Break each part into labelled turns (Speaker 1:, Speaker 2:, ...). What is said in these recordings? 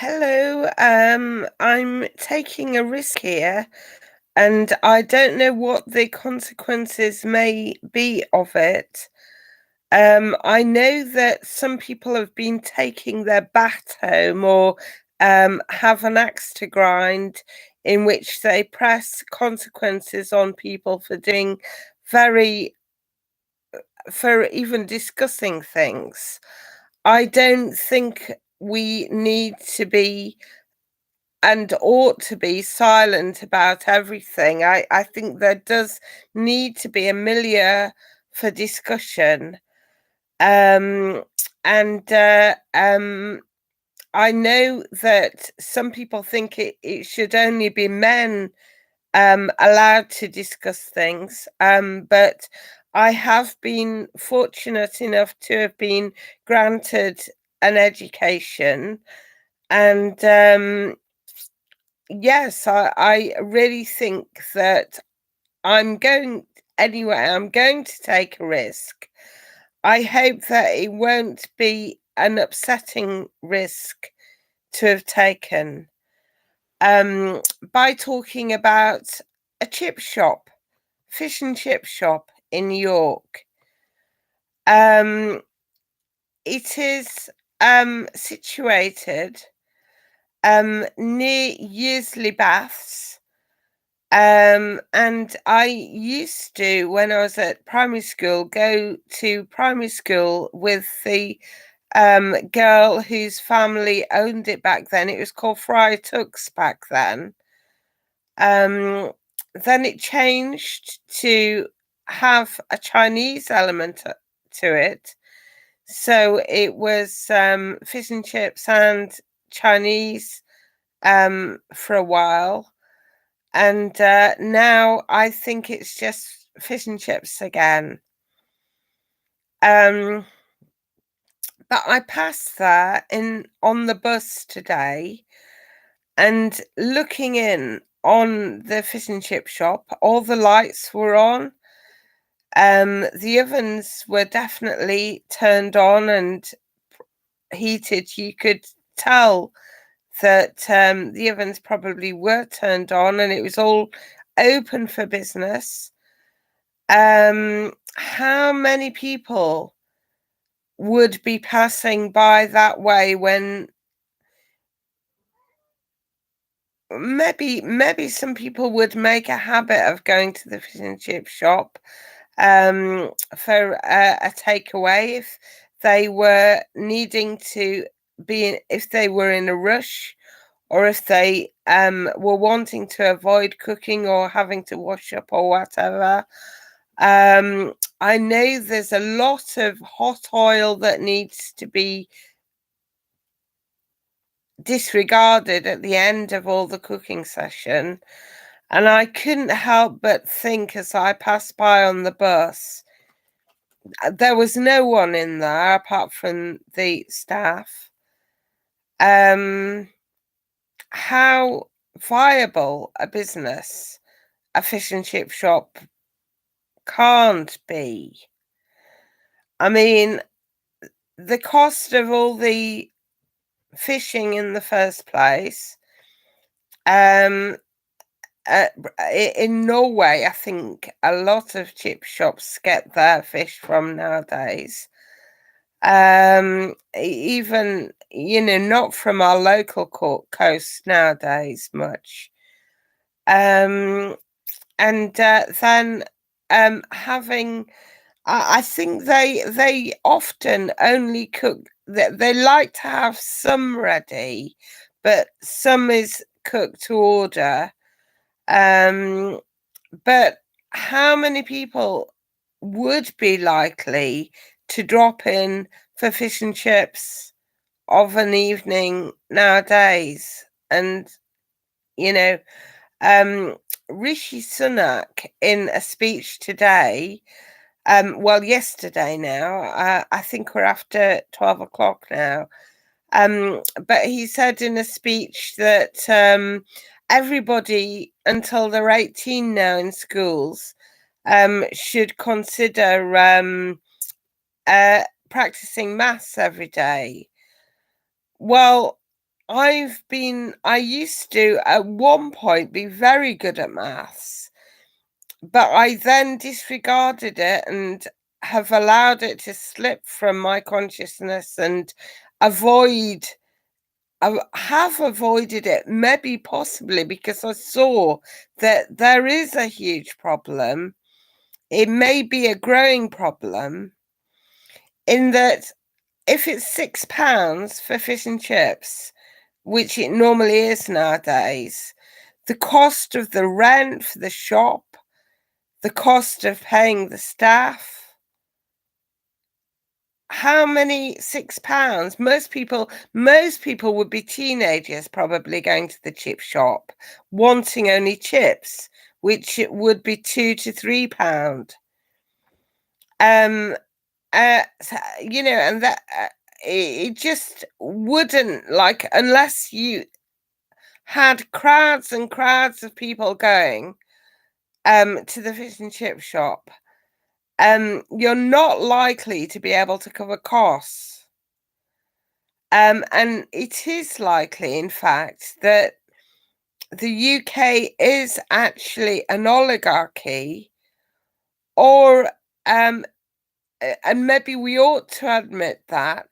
Speaker 1: Hello, I'm taking a risk here, and I don't know what the consequences may be of it. I know that some people have been taking their bat home or have an axe to grind in which they press consequences on people for doing very, for even discussing things. I don't think we need to be and ought to be silent about everything. I think there does need to be a milieu for discussion. Um, and I know that some people think it should only be men allowed to discuss things, but I have been fortunate enough to have been granted an education, and yes, I really think that I'm going anyway, I'm going to take a risk. I hope that it won't be an upsetting risk to have taken. Um, by talking about a chip shop, fish and chip shop in New York. Um, it is situated near Yearsley Baths. And I used to, when I was at primary school, go to primary school with the girl whose family owned it back then. It was called Friar Tuck's back then. Then it changed to have a Chinese element to it. So it was fish and chips and Chinese for a while. And now I think it's just fish and chips again. Um, but I passed there in on the bus today, and looking in on the fish and chip shop, all the lights were on. The ovens were definitely turned on and heated. You could tell that the ovens probably were turned on, and it was all open for business. How many people would be passing by that way when maybe some people would make a habit of going to the fish and chip shop for a takeaway if they were needing to if they were in a rush, or if they were wanting to avoid cooking or having to wash up or whatever. I know there's a lot of hot oil that needs to be disregarded at the end of all the cooking session. And I couldn't help but think as I passed by on the bus, there was no one in there apart from the staff. How viable a business a fish and chip shop can't be. I mean, the cost of all the fishing in the first place. Um, in Norway, I think a lot of chip shops get their fish from nowadays. Even, not from our local coast nowadays much. And then having, I think they often only cook. They like to have some ready, but some is cooked to order. But how many people would be likely to drop in for fish and chips of an evening nowadays? And you know, um, Rishi Sunak in a speech today. Well, yesterday now. I think we're after 12 o'clock now. But he said in a speech that everybody until they're 18 now in schools should consider practicing maths every day. Well, I used to at one point be very good at maths, but I then disregarded it and have allowed it to slip from my consciousness and avoid I have avoided it, maybe possibly because I saw that there is a huge problem. It may be a growing problem in that if it's £6 for fish and chips, which it normally is nowadays, the cost of the rent for the shop, the cost of paying the staff, how many £6? Most people would be teenagers probably going to the chip shop, wanting only chips, which it would be £2 to £3. And that it just wouldn't, like, unless you had crowds and crowds of people going to the fish and chip shop, you're not likely to be able to cover costs. And it is likely, in fact, that the UK is actually an oligarchy, or and maybe we ought to admit that,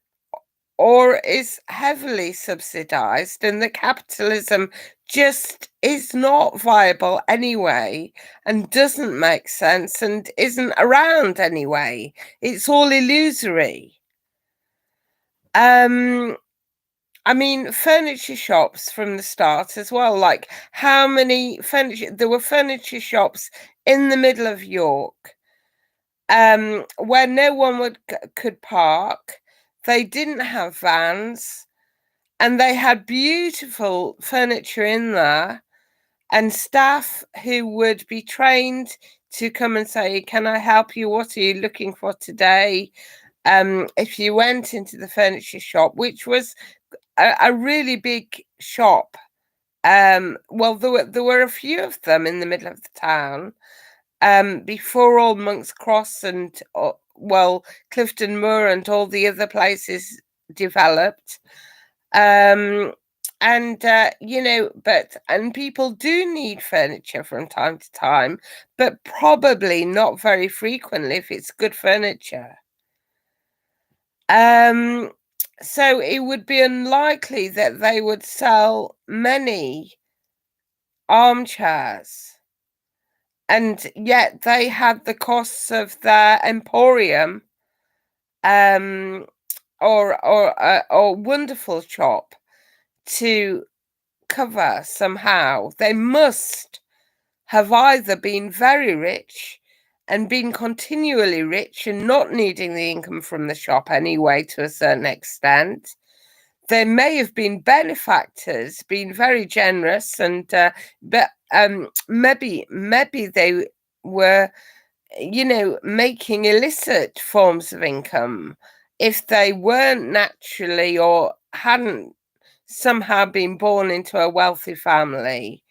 Speaker 1: or is heavily subsidized, and that capitalism just is not viable anyway and doesn't make sense and isn't around anyway. It's all illusory. I mean, furniture shops from the start as well. Like, how many furniture? There were furniture shops in the middle of York, where no one could park. They didn't have vans, and they had beautiful furniture in there, and staff who would be trained to come and say, "Can I help you? What are you looking for today?" If you went into the furniture shop, which was a really big shop. Well, there were a few of them in the middle of the town. Before all Monk's Cross and well, Clifton Moor and all the other places developed. And people do need furniture from time to time, but probably not very frequently if it's good furniture. So it would be unlikely that they would sell many armchairs, and yet they had the costs of their emporium, or wonderful shop to cover somehow. They must have either been very rich and been continually rich and not needing the income from the shop anyway to a certain extent. They may have been benefactors, been very generous, and but maybe they were, making illicit forms of income if they weren't naturally or hadn't somehow been born into a wealthy family.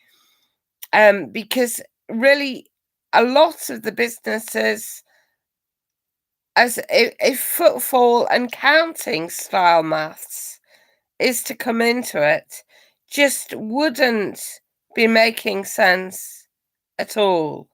Speaker 1: Because really, a lot of the businesses, as if footfall and counting style maths is to come into it, just wouldn't be making sense at all.